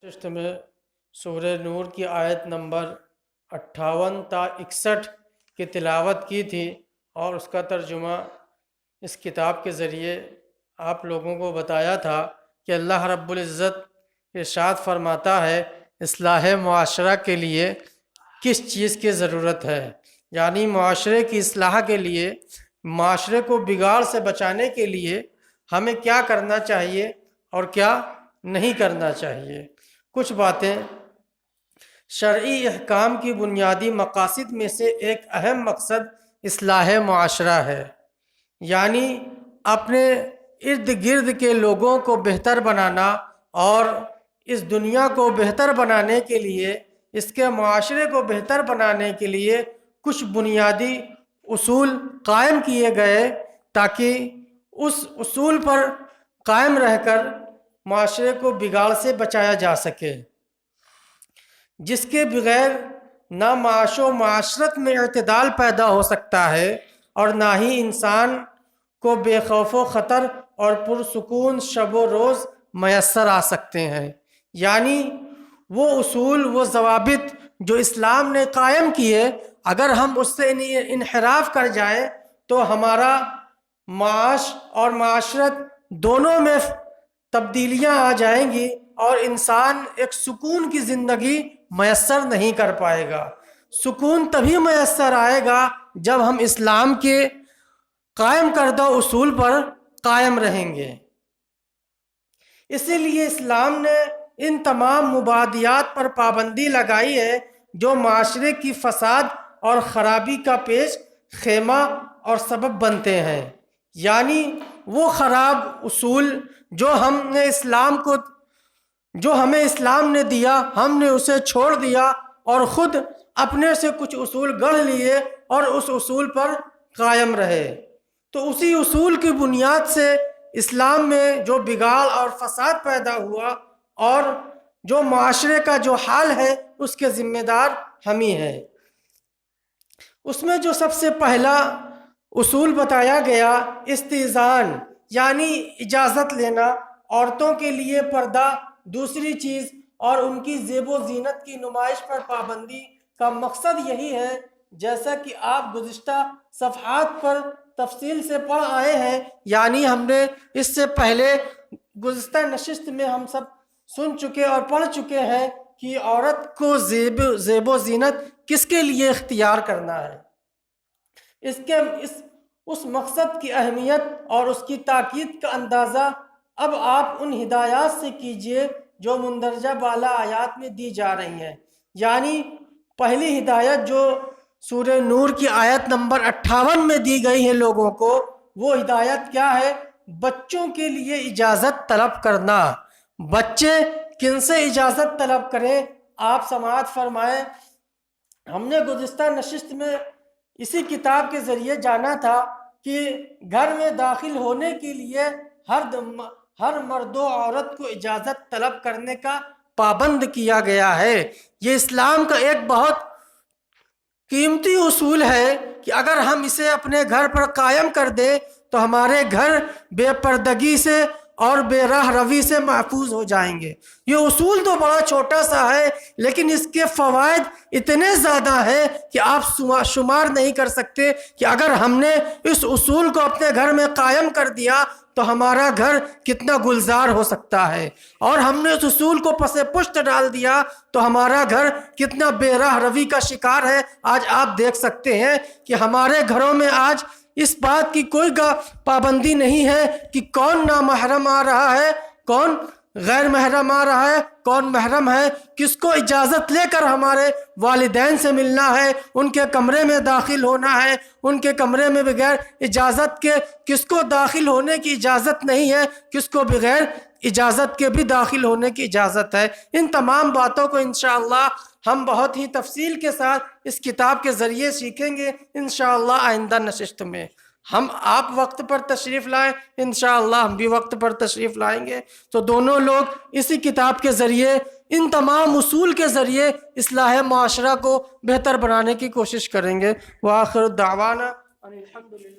نشست میں سورہ نور کی آیت نمبر 58 تا 61 کی تلاوت کی تھی اور اس کا ترجمہ اس کتاب کے ذریعے آپ لوگوں کو بتایا تھا کہ اللہ رب العزت ارشاد فرماتا ہے اصلاح معاشرہ کے لیے کس چیز کی ضرورت ہے، یعنی معاشرے کی اصلاح کے لیے، معاشرے کو بگاڑ سے بچانے کے لیے ہمیں کیا کرنا چاہیے اور کیا نہیں کرنا چاہیے۔ کچھ باتیں شرعی احکام کی بنیادی مقاصد میں سے ایک اہم مقصد اصلاح معاشرہ ہے، یعنی اپنے ارد گرد کے لوگوں کو بہتر بنانا اور اس دنیا کو بہتر بنانے کے لیے، اس کے معاشرے کو بہتر بنانے کے لیے کچھ بنیادی اصول قائم کیے گئے تاکہ اس اصول پر قائم رہ کر معاشرے کو بگاڑ سے بچایا جا سکے، جس کے بغیر نہ معاش و معاشرت میں اعتدال پیدا ہو سکتا ہے اور نہ ہی انسان کو بے خوف و خطر اور پرسکون شب و روز میسر آ سکتے ہیں۔ یعنی وہ اصول، وہ ضوابط جو اسلام نے قائم کیے، اگر ہم اس سے انحراف کر جائیں تو ہمارا معاش اور معاشرت دونوں میں تبدیلیاں آ جائیں گی اور انسان ایک سکون کی زندگی میسر نہیں کر پائے گا۔ سکون تبھی میسر آئے گا جب ہم اسلام کے قائم کردہ اصول پر قائم رہیں گے۔ اسی لیے اسلام نے ان تمام مبادیات پر پابندی لگائی ہے جو معاشرے کی فساد اور خرابی کا پیش خیمہ اور سبب بنتے ہیں، یعنی وہ خراب اصول جو ہمیں اسلام نے دیا، ہم نے اسے چھوڑ دیا اور خود اپنے سے کچھ اصول گڑھ لیے اور اس اصول پر قائم رہے۔ تو اسی اصول کی بنیاد سے اسلام میں جو بگاڑ اور فساد پیدا ہوا اور جو معاشرے کا جو حال ہے اس کے ذمہ دار ہم ہی ہیں۔ اس میں جو سب سے پہلا اصول بتایا گیا استئذان، یعنی اجازت لینا، عورتوں کے لیے پردہ دوسری چیز، اور ان کی زیب و زینت کی نمائش پر پابندی کا مقصد یہی ہے، جیسا کہ آپ گزشتہ صفحات پر تفصیل سے پڑھ آئے ہیں، یعنی ہم نے اس سے پہلے گزشتہ نشست میں ہم سب سن چکے اور پڑھ چکے ہیں کہ عورت کو زیب و زینت کس کے لیے اختیار کرنا ہے۔ اس مقصد کی اہمیت اور اس کی تاکید کا اندازہ اب آپ ان ہدایات سے کیجئے جو مندرجہ بالا آیات میں دی جا رہی ہیں۔ یعنی پہلی ہدایت جو سورہ نور کی آیت نمبر 58 میں دی گئی ہے لوگوں کو، وہ ہدایت کیا ہے؟ بچوں کے لیے اجازت طلب کرنا۔ بچے کن سے اجازت طلب کریں؟ آپ سماعت فرمائیں۔ ہم نے گزشتہ نشست میں اسی کتاب کے ذریعے جانا تھا کہ گھر میں داخل ہونے کے لیے ہر مرد و عورت کو اجازت طلب کرنے کا پابند کیا گیا ہے۔ یہ اسلام کا ایک بہت قیمتی اصول ہے کہ اگر ہم اسے اپنے گھر پر قائم کر دیں تو ہمارے گھر بے پردگی سے اور بے راہ روی سے محفوظ ہو جائیں گے۔ یہ اصول تو بڑا چھوٹا سا ہے لیکن اس کے فوائد اتنے زیادہ ہیں کہ آپ شمار نہیں کر سکتے کہ اگر ہم نے اس اصول کو اپنے گھر میں قائم کر دیا تو ہمارا گھر کتنا گلزار ہو سکتا ہے، اور ہم نے اس اصول کو پس پشت ڈال دیا تو ہمارا گھر کتنا بے راہ روی کا شکار ہے۔ آج آپ دیکھ سکتے ہیں کہ ہمارے گھروں میں آج اس بات کی کوئی پابندی نہیں ہے کہ کون نامحرم آ رہا ہے، کون غیر محرم آ رہا ہے، کون محرم ہے، کس کو اجازت لے کر ہمارے والدین سے ملنا ہے، ان کے کمرے میں داخل ہونا ہے، ان کے کمرے میں بغیر اجازت کے کس کو داخل ہونے کی اجازت نہیں ہے، کس کو بغیر اجازت کے بھی داخل ہونے کی اجازت ہے۔ ان تمام باتوں کو انشاءاللہ ہم بہت ہی تفصیل کے ساتھ اس کتاب کے ذریعے سیکھیں گے انشاءاللہ آئندہ نشست میں۔ آپ وقت پر تشریف لائیں، انشاءاللہ ہم بھی وقت پر تشریف لائیں گے، تو دونوں لوگ اسی کتاب کے ذریعے ان تمام اصول کے ذریعے اصلاح معاشرہ کو بہتر بنانے کی کوشش کریں گے۔ وآخر دعوانا ان الحمدللہ۔